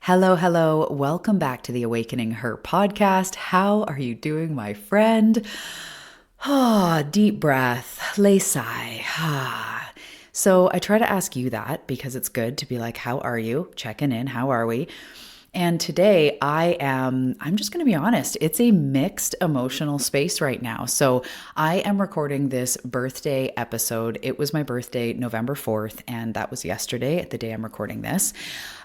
Hello, hello. Welcome back to the Awakening Her podcast. How are you doing, my friend? Deep breath, lay sigh. So I try to ask you that because it's good to be like, how are you? Checking in. How are we? And today I'm just going to be honest, it's a mixed emotional space right now. So I am recording this birthday episode. It was my birthday, November 4th, and that was yesterday, the day I'm recording this.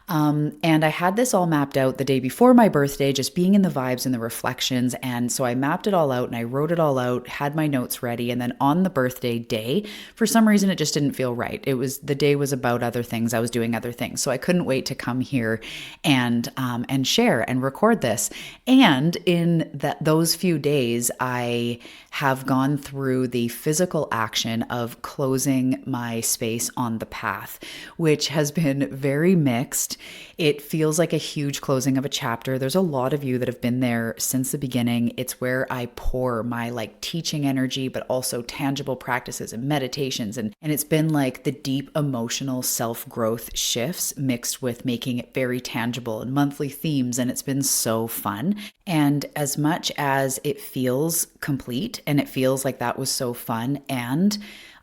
And I had this all mapped out the day before my birthday, just being in the vibes and the reflections. And so I mapped it all out and I wrote it all out, had my notes ready. And then on the birthday day, for some reason, it just didn't feel right. The day was about other things. I was doing other things. So I couldn't wait to come here and share and record this. And in those few days, I have gone through the physical action of closing my space on the path, which has been very mixed. It feels like a huge closing of a chapter. There's a lot of you that have been there since the beginning. It's where I pour my teaching energy, but also tangible practices and meditations. And it's been like the deep emotional self-growth shifts mixed with making it very tangible and monthly themes. And it's been so fun. And as much as it feels complete and it feels like that was so fun, and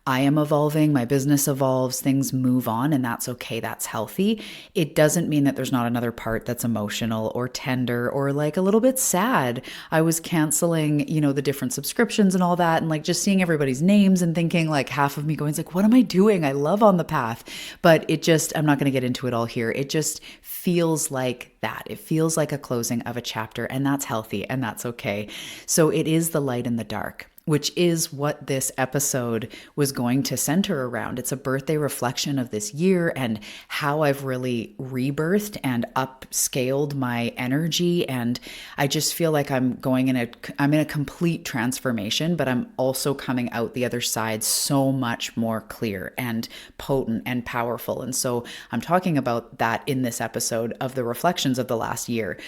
I am evolving, my business evolves, things move on, and that's okay, that's healthy. It doesn't mean that there's not another part that's emotional or tender or a little bit sad. I was canceling, the different subscriptions and all that, and just seeing everybody's names and thinking half of me going, what am I doing? I love On the Path. But I'm not going to get into it all here. It just feels like that. It feels like a closing of a chapter, and that's healthy and that's okay. So it is the light in the dark, which is what this episode was going to center around. It's a birthday reflection of this year and how I've really rebirthed and upscaled my energy. And I just feel like I'm in a complete transformation, but I'm also coming out the other side so much more clear and potent and powerful. And so I'm talking about that in this episode of the reflections of the last year.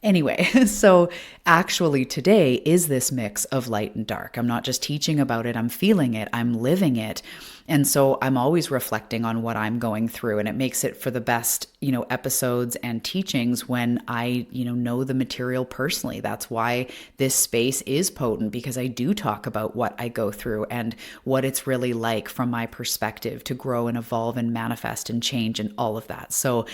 Anyway, so actually today is this mix of light and dark. I'm not just teaching about it, I'm feeling it, I'm living it. And so I'm always reflecting on what I'm going through, and it makes it for the best, episodes and teachings when I, know the material personally. That's why this space is potent, because I do talk about what I go through and what it's really like from my perspective to grow and evolve and manifest and change and all of that. So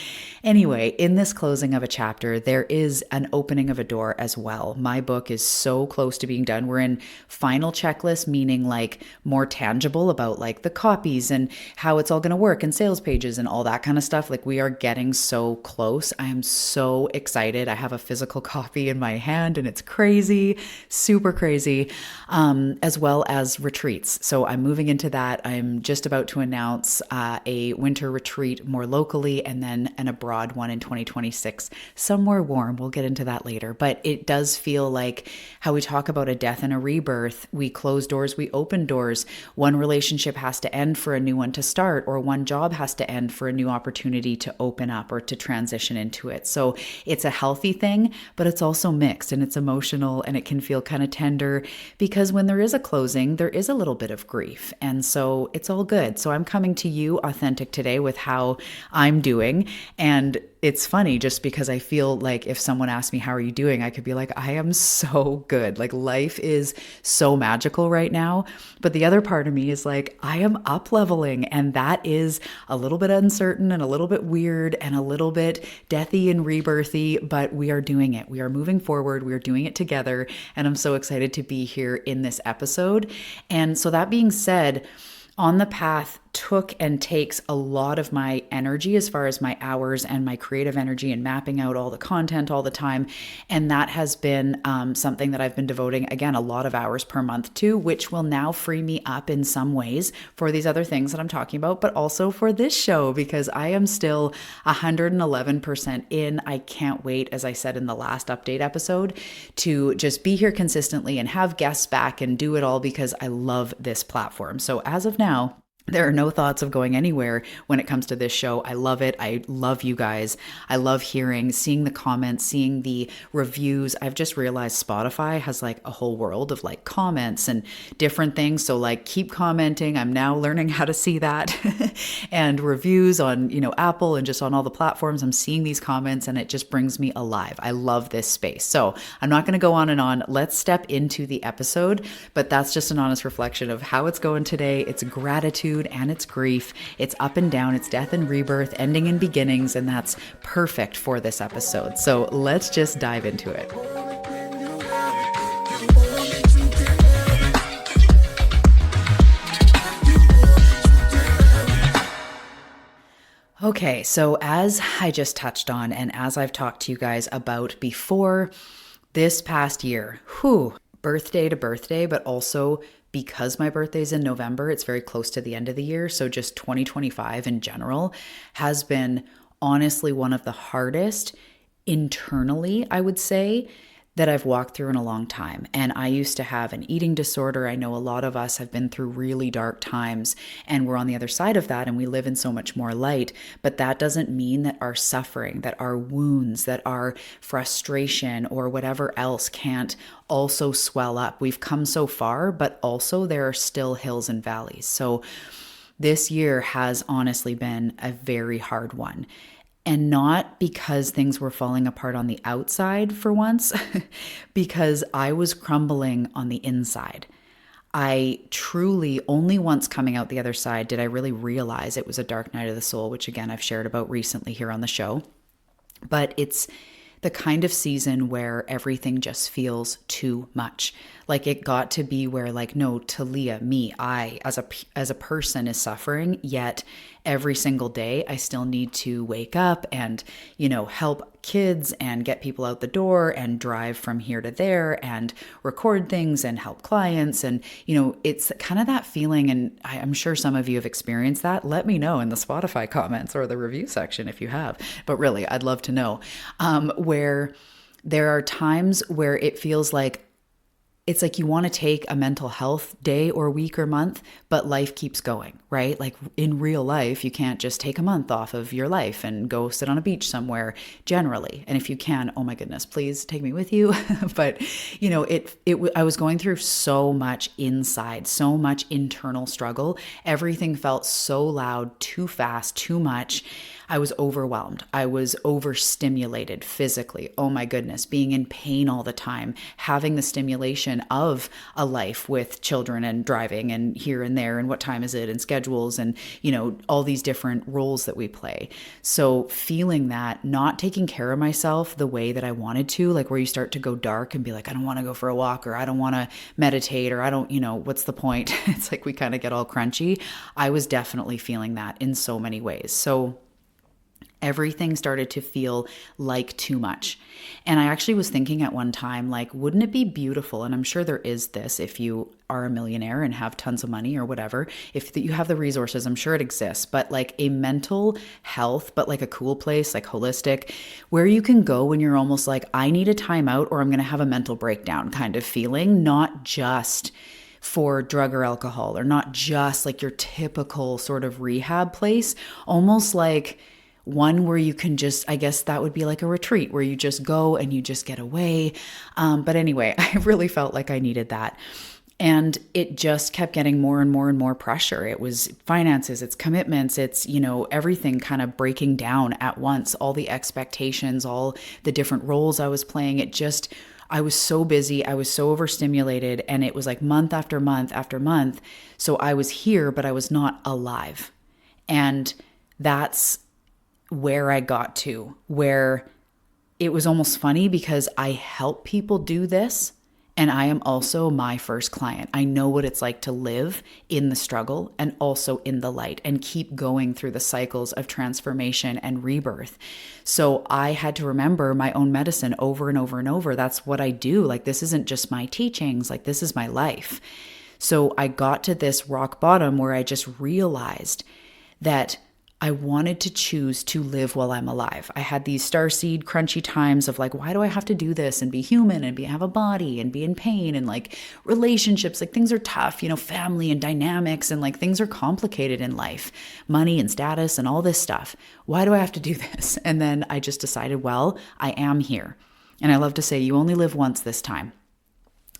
anyway, in this closing of a chapter, there is an opening of a door as well. My book is so close to being done. We're in final checklist, meaning more tangible about the copies and how it's all going to work and sales pages and all that kind of stuff. We are getting so close. I am so excited. I have a physical copy in my hand and it's crazy, super crazy, as well as retreats. So I'm moving into that. I'm just about to announce a winter retreat more locally and then an abroad one in 2026, somewhere warm. We'll get into that later. But it does feel like how we talk about a death and a rebirth. We close doors, we open doors. One relationship has to end for a new one to start, or one job has to end for a new opportunity to open up or to transition into it. So it's a healthy thing, but it's also mixed and it's emotional and it can feel kind of tender, because when there is a closing, there is a little bit of grief. And so it's all good. So I'm coming to you authentic today with how I'm doing. And it's funny just because I feel like if someone asked me, how are you doing? I could be like, I am so good. Life is so magical right now. But the other part of me is I am up leveling, and that is a little bit uncertain and a little bit weird and a little bit deathy and rebirthy, but we are doing it. We are moving forward. We are doing it together. And I'm so excited to be here in this episode. And so that being said, On the Path took and takes a lot of my energy as far as my hours and my creative energy and mapping out all the content all the time. And that has been something that I've been devoting, again, a lot of hours per month to, which will now free me up in some ways for these other things that I'm talking about, but also for this show, because I am still 111% in. I can't wait, as I said in the last update episode, to just be here consistently and have guests back and do it all, because I love this platform. So as of now, There are no thoughts of going anywhere when it comes to this show. I love it. I love you guys. I love seeing the comments, seeing the reviews. I've just realized Spotify has like a whole world of like comments and different things. So like keep commenting. I'm now learning how to see that and reviews on, Apple and just on all the platforms. I'm seeing these comments and it just brings me alive. I love this space. So I'm not going to go on and on. Let's step into the episode, but that's just an honest reflection of how it's going today. It's gratitude and it's grief. It's up and down. It's death and rebirth, ending and beginnings. And that's perfect for this episode. So let's just dive into it. Okay, so as I just touched on, and as I've talked to you guys about before, this past year, birthday to birthday, but also because my birthday's in November, it's very close to the end of the year. So just 2025 in general has been honestly one of the hardest internally, I would say, that I've walked through in a long time. And I used to have an eating disorder. I know a lot of us have been through really dark times and we're on the other side of that and we live in so much more light. But that doesn't mean that our suffering, that our wounds, that our frustration or whatever else can't also swell up. We've come so far, but also there are still hills and valleys. So this year has honestly been a very hard one. And not because things were falling apart on the outside for once, because I was crumbling on the inside. I truly, only once coming out the other side did I really realize it was a dark night of the soul, which again, I've shared about recently here on the show. But it's the kind of season where everything just feels too much. Like it got to be where like, no, Talia, me, I as a person is suffering, yet every single day I still need to wake up and, help kids and get people out the door and drive from here to there and record things and help clients. And, it's kind of that feeling. And I'm sure some of you have experienced that. Let me know in the Spotify comments or the review section if you have. But really, I'd love to know where there are times where it feels like it's like you want to take a mental health day or week or month, but life keeps going, right? Like in real life, you can't just take a month off of your life and go sit on a beach somewhere generally. And if you can, oh my goodness, please take me with you. But, I was going through so much inside, so much internal struggle. Everything felt so loud, too fast, too much. I was overwhelmed. I was overstimulated physically. Oh my goodness, being in pain all the time, having the stimulation of a life with children and driving and here and there and what time is it and schedules and, all these different roles that we play. So feeling that, not taking care of myself the way that I wanted to, like where you start to go dark and be like, I don't want to go for a walk or I don't want to meditate or I don't, what's the point? It's like we kind of get all crunchy. I was definitely feeling that in so many ways. So everything started to feel like too much. And I actually was thinking at one time, like, wouldn't it be beautiful? And I'm sure there is this if you are a millionaire and have tons of money or whatever, if you have the resources, I'm sure it exists, but like a mental health, but like a cool place, like holistic, where you can go when you're almost like, I need a timeout or I'm going to have a mental breakdown kind of feeling, not just for drug or alcohol or not just like your typical sort of rehab place, almost like one where you can just, I guess that would be like a retreat where you just go and you just get away. But anyway, I really felt like I needed that. And it just kept getting more and more and more pressure. It was finances, it's commitments, it's, everything kind of breaking down at once, all the expectations, all the different roles I was playing. I was so busy, I was so overstimulated, and it was like month after month after month. So I was here, but I was not alive. And that's where I got to, where it was almost funny because I help people do this and I am also my first client. I know what it's like to live in the struggle and also in the light and keep going through the cycles of transformation and rebirth. So I had to remember my own medicine over and over and over. That's what I do. Like, this isn't just my teachings, like this is my life. So I got to this rock bottom where I just realized that I wanted to choose to live while I'm alive. I had these starseed crunchy times of like, why do I have to do this and be human and have a body and be in pain and like relationships, like things are tough, family and dynamics and like things are complicated in life, money and status and all this stuff. Why do I have to do this? And then I just decided, well, I am here. And I love to say, you only live once this time.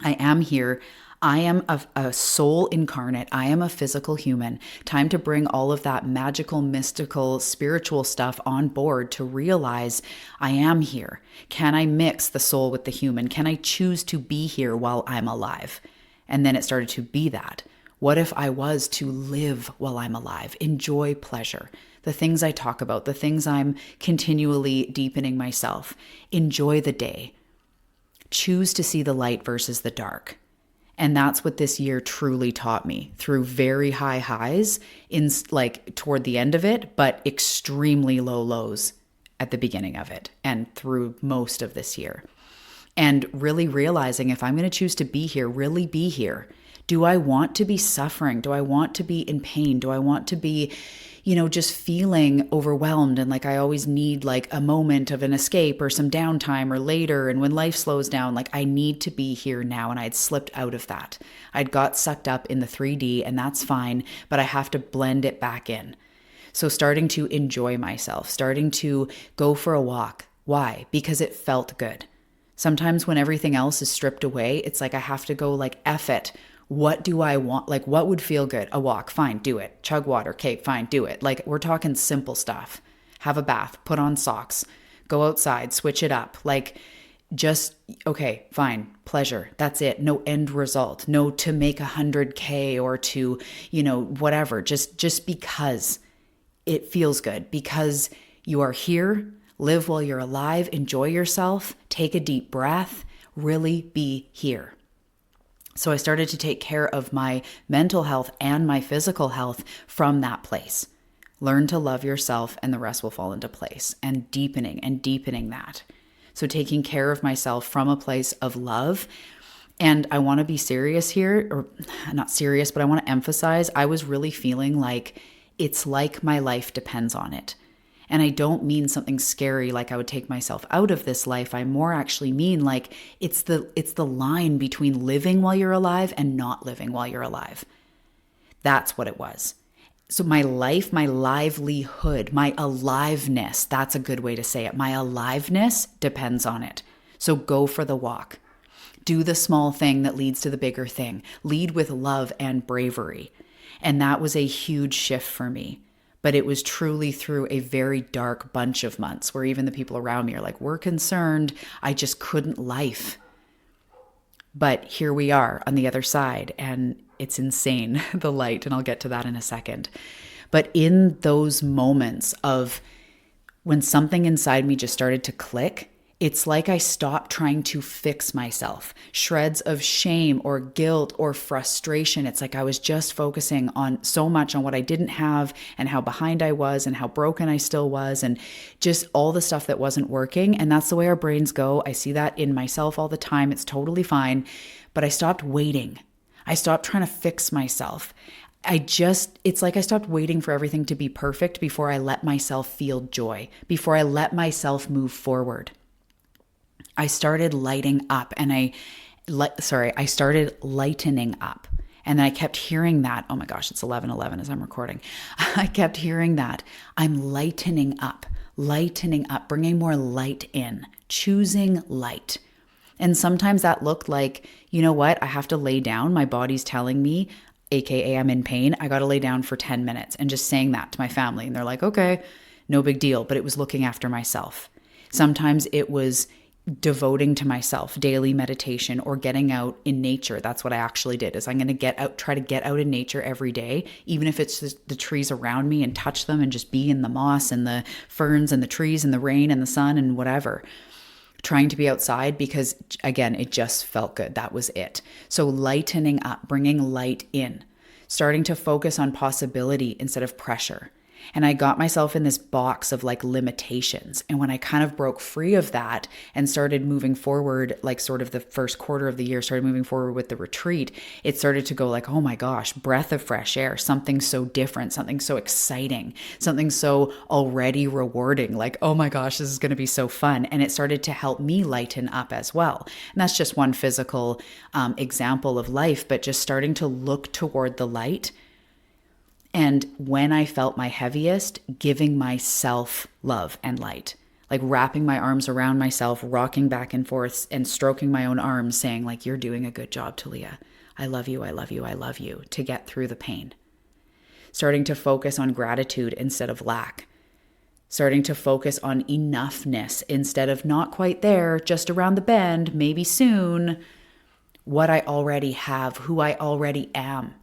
I am here. I am a soul incarnate. I am a physical human. Time to bring all of that magical, mystical, spiritual stuff on board to realize I am here. Can I mix the soul with the human? Can I choose to be here while I'm alive? And then it started to be that. What if I was to live while I'm alive, enjoy pleasure, the things I talk about, the things I'm continually deepening myself, enjoy the day, choose to see the light versus the dark. And that's what this year truly taught me through very high highs in like toward the end of it, but extremely low lows at the beginning of it and through most of this year. And really realizing if I'm going to choose to be here, really be here. Do I want to be suffering? Do I want to be in pain? Do I want to be, just feeling overwhelmed and like I always need like a moment of an escape or some downtime or later, and when life slows down, like I need to be here now. And I'd slipped out of that. I'd got sucked up in the 3D, and that's fine, but I have to blend it back in. So starting to enjoy myself, starting to go for a walk. Why? Because it felt good. Sometimes when everything else is stripped away, it's like I have to go like, F it. What do I want? Like, what would feel good? A walk, fine, do it. Chug water, okay, fine, do it. Like, we're talking simple stuff. Have a bath, put on socks, go outside, switch it up. Like, just, okay, fine, pleasure. That's it. No end result. No to make 100K or to, whatever. Just because it feels good, because you are here, live while you're alive, enjoy yourself, take a deep breath, really be here. So I started to take care of my mental health and my physical health from that place. Learn to love yourself and the rest will fall into place, and deepening that. So taking care of myself from a place of love. And I want to be serious here, or not serious, but I want to emphasize, I was really feeling like it's like my life depends on it. And I don't mean something scary like I would take myself out of this life. I more actually mean like it's the line between living while you're alive and not living while you're alive. That's what it was. So my life, my livelihood, my aliveness, that's a good way to say it. My aliveness depends on it. So go for the walk. Do the small thing that leads to the bigger thing. Lead with love and bravery. And that was a huge shift for me. But it was truly through a very dark bunch of months where even the people around me are like, we're concerned. I just couldn't life. But here we are on the other side, and it's insane, the light, and I'll get to that in a second. But in those moments of when something inside me just started to click, it's like I stopped trying to fix myself. Shreds of shame or guilt or frustration. It's like I was just focusing on so much on what I didn't have and how behind I was and how broken I still was and just all the stuff that wasn't working. And that's the way our brains go. I see that in myself all the time. It's totally fine. But I stopped waiting. I stopped trying to fix myself. It's like I stopped waiting for everything to be perfect before I let myself feel joy, before I let myself move forward. I started lighting up and I started lightening up. And then I kept hearing that. Oh my gosh, it's 11:11 as I'm recording. I kept hearing that. I'm lightening up, bringing more light in, choosing light. And sometimes that looked like, you know what? I have to lay down. My body's telling me, AKA I'm in pain. I got to lay down for 10 minutes and just saying that to my family. And they're like, okay, no big deal. But it was looking after myself. Sometimes it was devoting to myself, daily meditation or getting out in nature. That's what I actually did is I'm going to try to get out in nature every day, even if it's just the trees around me and touch them and just be in the moss and the ferns and the trees and the rain and the sun and whatever. Trying to be outside because again, it just felt good. That was it. So lightening up, bringing light in, starting to focus on possibility instead of pressure. And I got myself in this box of like limitations. And when I kind of broke free of that and started moving forward, like sort of the first quarter of the year, started moving forward with the retreat, it started to go like, oh my gosh, breath of fresh air, something so different, something so exciting, something so already rewarding. Like, oh my gosh, this is going to be so fun. And it started to help me lighten up as well. And that's just one physical example of life, but just starting to look toward the light. And when I felt my heaviest, giving myself love and light, like wrapping my arms around myself, rocking back and forth and stroking my own arms, saying like, you're doing a good job, Talia. I love you, I love you, I love you, to get through the pain. Starting to focus on gratitude instead of lack. Starting to focus on enoughness instead of not quite there, just around the bend, maybe soon, what I already have, who I already am.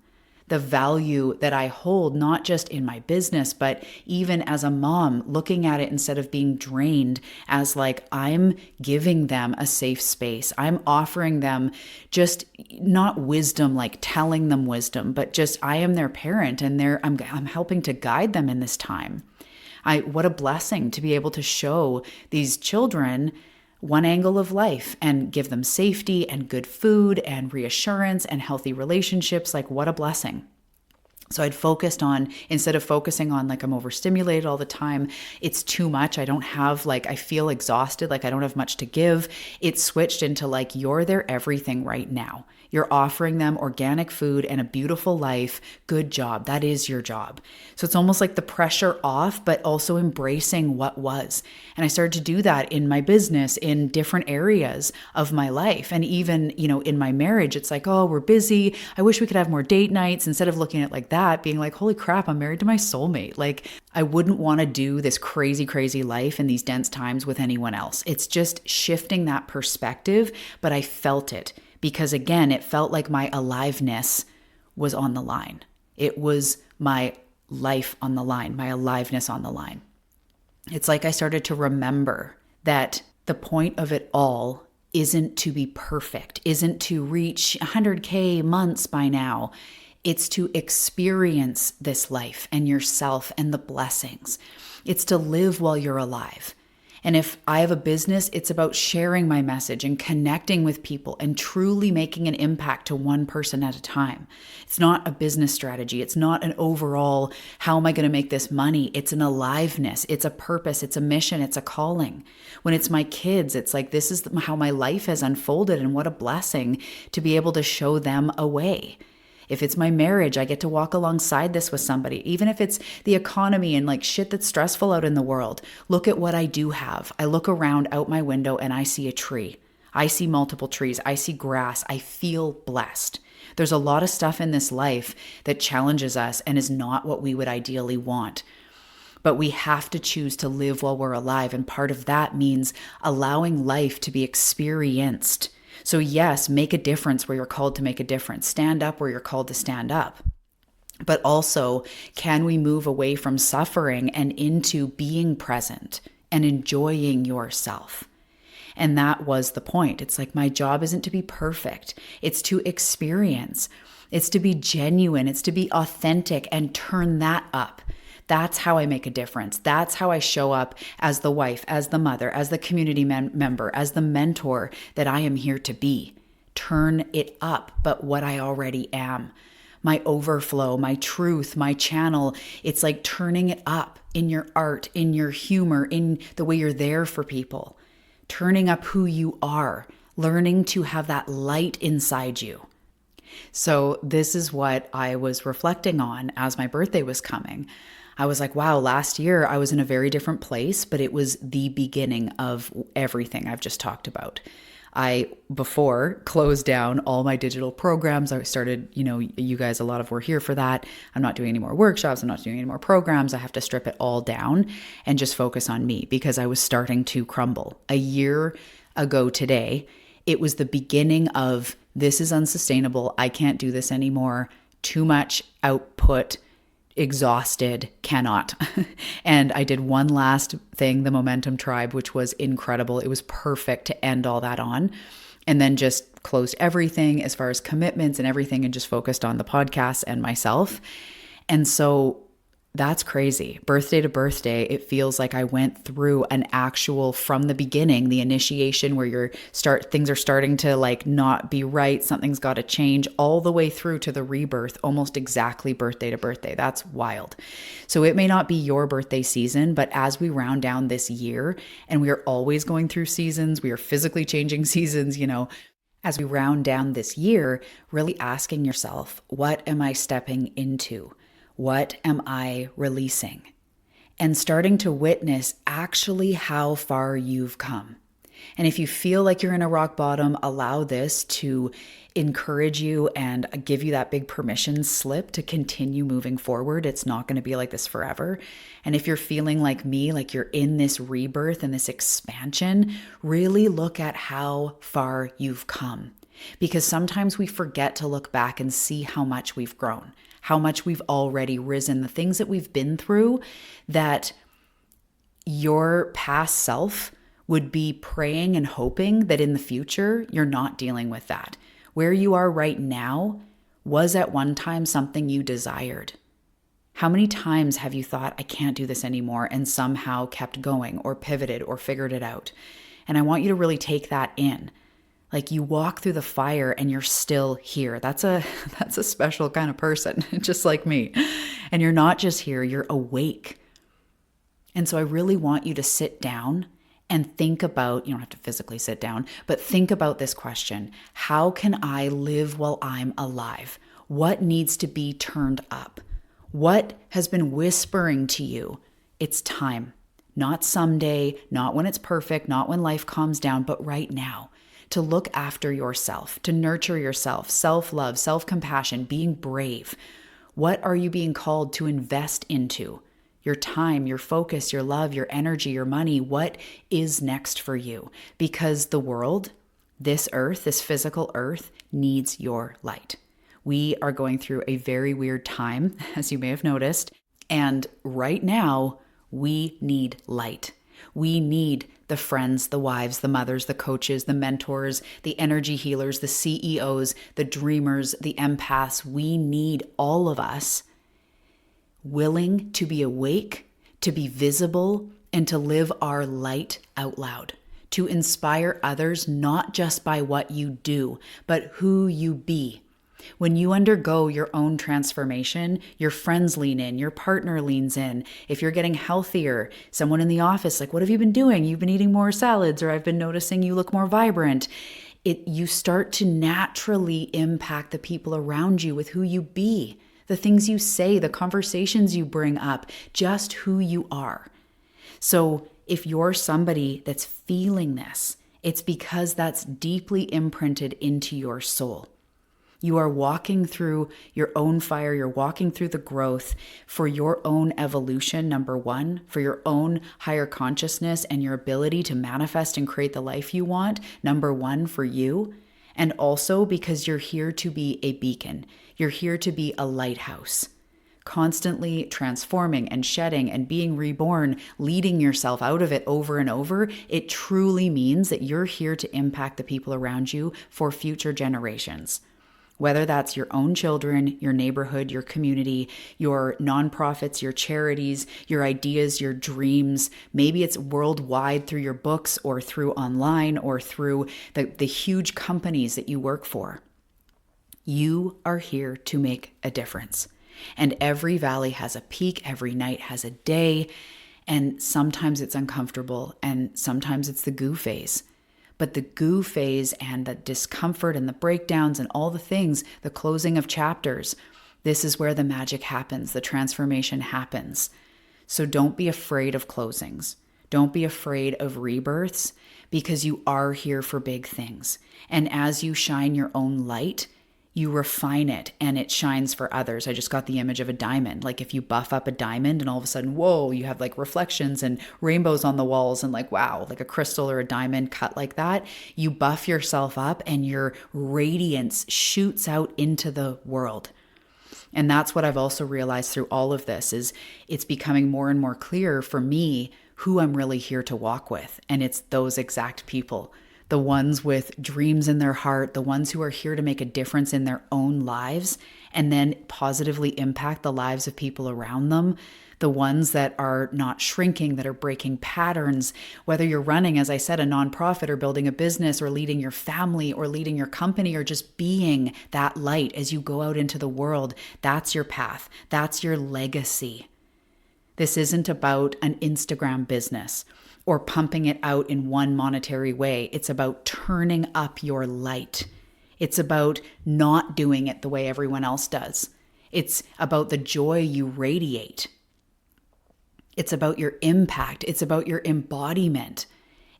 The value that I hold, not just in my business, but even as a mom, looking at it instead of being drained as like, I'm giving them a safe space. I'm offering them just not wisdom, like telling them wisdom, but just I am their parent and I'm helping to guide them in this time. What a blessing to be able to show these children one angle of life and give them safety and good food and reassurance and healthy relationships. Like, what a blessing. So I'd focused on, instead of focusing on like I'm overstimulated all the time, it's too much. I don't have like, I feel exhausted, like I don't have much to give. It switched into like, you're their everything right now. You're offering them organic food and a beautiful life. Good job. That is your job. So it's almost like the pressure off, but also embracing what was. And I started to do that in my business, in different areas of my life. And even, in my marriage, it's like, oh, we're busy. I wish we could have more date nights. Instead of looking at it like that, being like, holy crap, I'm married to my soulmate. Like, I wouldn't want to do this crazy, crazy life in these dense times with anyone else. It's just shifting that perspective, but I felt it. Because again, it felt like my aliveness was on the line. It was my life on the line, my aliveness on the line. It's like I started to remember that the point of it all isn't to be perfect, isn't to reach 100K months by now. It's to experience this life and yourself and the blessings. It's to live while you're alive. And if I have a business, it's about sharing my message and connecting with people and truly making an impact to one person at a time. It's not a business strategy. It's not an overall, how am I going to make this money? It's an aliveness. It's a purpose. It's a mission. It's a calling. When it's my kids, it's like, this is how my life has unfolded, and what a blessing to be able to show them a way. If it's my marriage, I get to walk alongside this with somebody. Even if it's the economy and like shit that's stressful out in the world, look at what I do have. I look around out my window and I see a tree. I see multiple trees. I see grass. I feel blessed. There's a lot of stuff in this life that challenges us and is not what we would ideally want. But we have to choose to live while we're alive. And part of that means allowing life to be experienced. So yes, make a difference where you're called to make a difference. Stand up where you're called to stand up. But also, can we move away from suffering and into being present and enjoying yourself? And that was the point. It's like, my job isn't to be perfect. It's to experience. It's to be genuine. It's to be authentic and turn that up. That's how I make a difference. That's how I show up as the wife, as the mother, as the community member, as the mentor that I am here to be. Turn it up, but what I already am. My overflow, my truth, my channel. It's like turning it up in your art, in your humor, in the way you're there for people. Turning up who you are, learning to have that light inside you. So this is what I was reflecting on as my birthday was coming. I was like, wow, last year I was in a very different place, but it was the beginning of everything I've just talked about. I, before, closed down all my digital programs. I started, you guys, a lot of were here for that. I'm not doing any more workshops. I'm not doing any more programs. I have to strip it all down and just focus on me because I was starting to crumble. A year ago today, it was the beginning of, this is unsustainable. I can't do this anymore. Too much output. Exhausted, cannot. And I did one last thing, the Momentum Tribe, which was incredible. It was perfect to end all that on. And then just closed everything as far as commitments and everything and just focused on the podcast and myself. And so That's crazy. Birthday to birthday, it feels like I went through an actual from the beginning, the initiation where things are starting to like not be right, something's got to change, all the way through to the rebirth, almost exactly birthday to birthday. That's wild. So it may not be your birthday season, but as we round down this year, and we are always going through seasons, we are physically changing seasons, as we round down this year, really asking yourself, what am I stepping into? What am I releasing? And starting to witness actually how far you've come. And if you feel like you're in a rock bottom, allow this to encourage you and give you that big permission slip to continue moving forward. It's not going to be like this forever. And if you're feeling like me, like you're in this rebirth and this expansion, really look at how far you've come. Because sometimes we forget to look back and see how much we've grown, how much we've already risen, the things that we've been through that your past self would be praying and hoping that in the future, you're not dealing with that. Where you are right now was at one time something you desired. How many times have you thought, I can't do this anymore, and somehow kept going or pivoted or figured it out? And I want you to really take that in. Like you walk through the fire and you're still here. That's a special kind of person, just like me. And you're not just here, you're awake. And so I really want you to sit down and think about, you don't have to physically sit down, but think about this question. How can I live while I'm alive? What needs to be turned up? What has been whispering to you? It's time. Not someday, not when it's perfect, not when life calms down, but right now. To look after yourself, to nurture yourself, self-love, self-compassion, being brave. What are you being called to invest into? Your time, your focus, your love, your energy, your money. What is next for you? Because the world, this earth, this physical earth, needs your light. We are going through a very weird time, as you may have noticed. And right now, we need light. We need the friends, the wives, the mothers, the coaches, the mentors, the energy healers, the CEOs, the dreamers, the empaths. We need all of us willing to be awake, to be visible, and to live our light out loud, to inspire others not just by what you do, but who you be. When you undergo your own transformation, your friends lean in, your partner leans in. If you're getting healthier, someone in the office, like, what have you been doing? You've been eating more salads, or I've been noticing you look more vibrant. You start to naturally impact the people around you with who you be, the things you say, the conversations you bring up, just who you are. So if you're somebody that's feeling this, it's because that's deeply imprinted into your soul. You are walking through your own fire. You're walking through the growth for your own evolution, number one, for your own higher consciousness and your ability to manifest and create the life you want, number one, for you. And also because you're here to be a beacon. You're here to be a lighthouse, constantly transforming and shedding and being reborn, leading yourself out of it over and over. It truly means that you're here to impact the people around you for future generations. Whether that's your own children, your neighborhood, your community, your nonprofits, your charities, your ideas, your dreams. Maybe it's worldwide through your books or through online or through the huge companies that you work for. You are here to make a difference. And every valley has a peak, every night has a day, and sometimes it's uncomfortable and sometimes it's the goo phase. But the goo phase and the discomfort and the breakdowns and all the things, the closing of chapters, this is where the magic happens, the transformation happens. So don't be afraid of closings. Don't be afraid of rebirths, because you are here for big things. And as you shine your own light, you refine it and it shines for others. I just got the image of a diamond. Like if you buff up a diamond and all of a sudden, whoa, you have like reflections and rainbows on the walls and like, wow, like a crystal or a diamond cut like that. You buff yourself up and your radiance shoots out into the world. And that's what I've also realized through all of this is it's becoming more and more clear for me who I'm really here to walk with. And it's those exact people. The ones with dreams in their heart, the ones who are here to make a difference in their own lives and then positively impact the lives of people around them. the ones that are not shrinking, that are breaking patterns, whether you're running, as I said, a nonprofit or building a business or leading your family or leading your company or just being that light as you go out into the world. That's your path. That's your legacy. This isn't about an Instagram business or pumping it out in one monetary way. It's about turning up your light. It's about not doing it the way everyone else does. It's about the joy you radiate. It's about your impact. It's about your embodiment.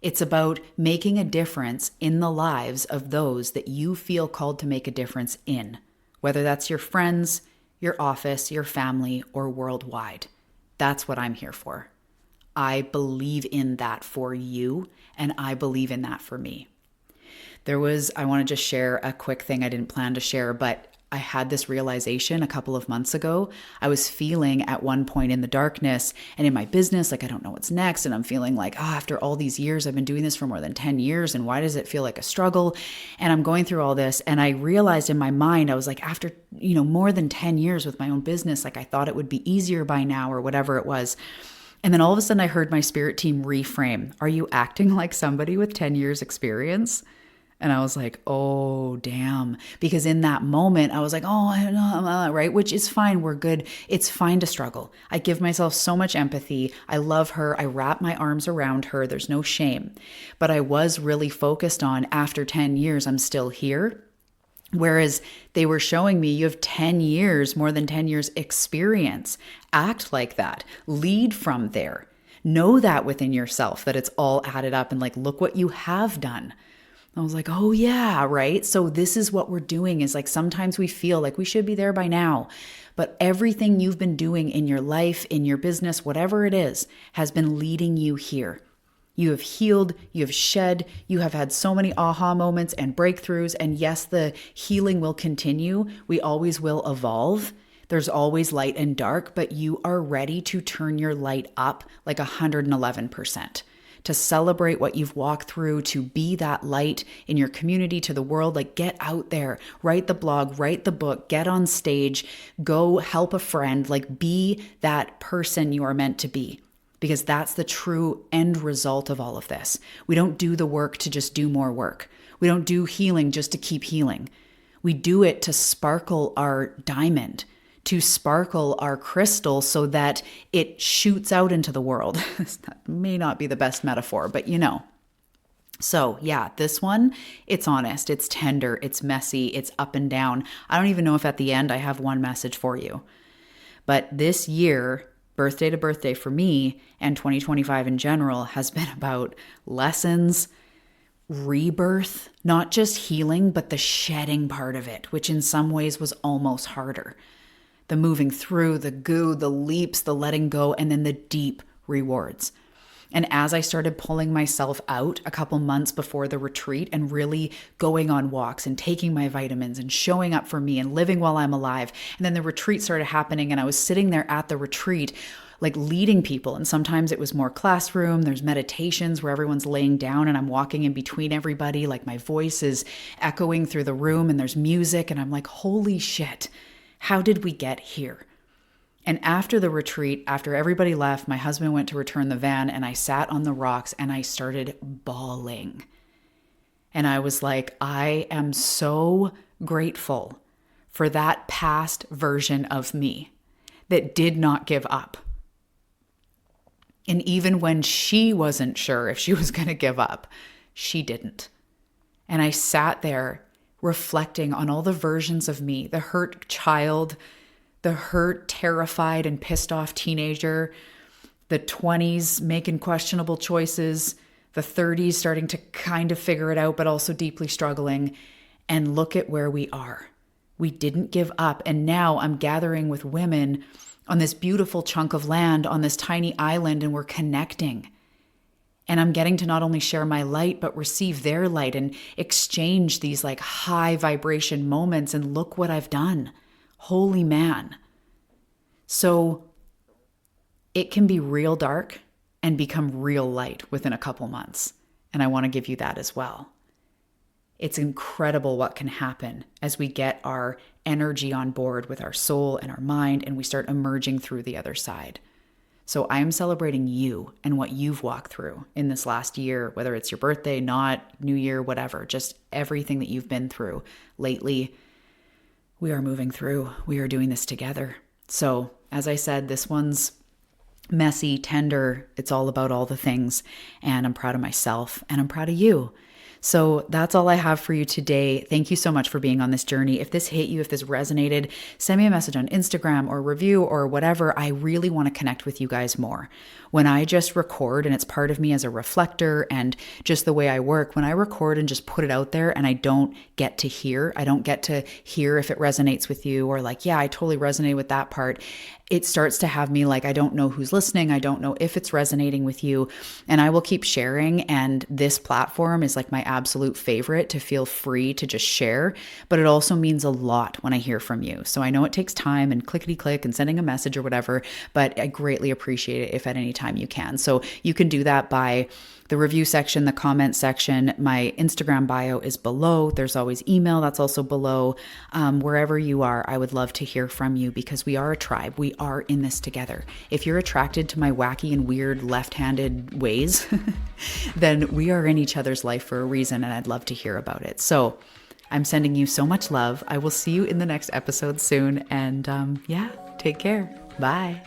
It's about making a difference in the lives of those that you feel called to make a difference in, whether that's your friends, your office, your family, or worldwide. That's what I'm here for. I believe in that for you, and I believe in that for me. I want to just share a quick thing I didn't plan to share, but I had this realization a couple of months ago. I was feeling at one point in the darkness and in my business, like I don't know what's next. And I'm feeling like, after all these years, I've been doing this for more than 10 years. And why does it feel like a struggle? And I'm going through all this. And I realized in my mind, I was like, after, more than 10 years with my own business, like I thought it would be easier by now or whatever it was. And then all of a sudden I heard my spirit team reframe. Are you acting like somebody with 10 years experience? And I was like, oh, damn. Because in that moment, I was like, oh, I don't know, right? Which is fine. We're good. It's fine to struggle. I give myself so much empathy. I love her. I wrap my arms around her. There's no shame. But I was really focused on, after 10 years, I'm still here. Whereas they were showing me, you have 10 years, more than 10 years experience. Act like that. Lead from there. Know that within yourself, that it's all added up and like, look what you have done. I was like, oh yeah, right? So this is what we're doing, is like sometimes we feel like we should be there by now, but everything you've been doing in your life, in your business, whatever it is, has been leading you here. You have healed, you have shed, you have had so many aha moments and breakthroughs. And yes, the healing will continue. We always will evolve. There's always light and dark, but you are ready to turn your light up like 111%. To celebrate what you've walked through, to be that light in your community, to the world. Like, get out there, write the blog, write the book, get on stage, go help a friend, like be that person you are meant to be, because that's the true end result of all of this. We don't do the work to just do more work. We don't do healing just to keep healing. We do it to sparkle our diamond, to sparkle our crystal so that it shoots out into the world. That may not be the best metaphor, but So yeah, this one, it's honest, it's tender, it's messy, it's up and down. I don't even know if at the end I have one message for you. But this year, birthday to birthday for me, and 2025 in general, has been about lessons, rebirth, not just healing, but the shedding part of it, which in some ways was almost harder. The moving through, the goo, the leaps, the letting go, and then the deep rewards. And as I started pulling myself out a couple months before the retreat and really going on walks and taking my vitamins and showing up for me and living while I'm alive, and then the retreat started happening and I was sitting there at the retreat like leading people. And sometimes it was more classroom. There's meditations where everyone's laying down and I'm walking in between everybody. Like my voice is echoing through the room and there's music and I'm like, holy shit. How did we get here? And after the retreat, after everybody left, my husband went to return the van and I sat on the rocks and I started bawling. And I was like, I am so grateful for that past version of me that did not give up. And even when she wasn't sure if she was going to give up, she didn't. And I sat there reflecting on all the versions of me, the hurt child, the hurt, terrified, and pissed off teenager, the 20s making questionable choices, the 30s starting to kind of figure it out, but also deeply struggling. And look at where we are. We didn't give up. And now I'm gathering with women on this beautiful chunk of land on this tiny island, and we're connecting. And I'm getting to not only share my light, but receive their light and exchange these like high vibration moments. And look what I've done. Holy man. So it can be real dark and become real light within a couple months. And I want to give you that as well. It's incredible what can happen as we get our energy on board with our soul and our mind, and we start emerging through the other side. So I am celebrating you and what you've walked through in this last year, whether it's your birthday, not New Year, whatever, just everything that you've been through lately. We are moving through. We are doing this together. So as I said, this one's messy, tender. It's all about all the things. And I'm proud of myself and I'm proud of you. So that's all I have for you today. Thank you so much for being on this journey. If this hit you, if this resonated, send me a message on Instagram or review or whatever. I really want to connect with you guys more. When I just record, and it's part of me as a reflector and just the way I work, when I record and just put it out there and I don't get to hear if it resonates with you or like, yeah, I totally resonated with that part. It starts to have me like, I don't know who's listening. I don't know if it's resonating with you. And I will keep sharing. And this platform is like my absolute favorite to feel free to just share. But it also means a lot when I hear from you. So I know it takes time and clickety click and sending a message or whatever, but I greatly appreciate it if at any time you can. So you can do that by the review section, the comment section. My Instagram bio is below. There's always email that's also below. Wherever you are, I would love to hear from you because we are a tribe. We are in this together. If you're attracted to my wacky and weird left-handed ways, then we are in each other's life for a reason, and I'd love to hear about it. So I'm sending you so much love. I will see you in the next episode soon. And take care. Bye.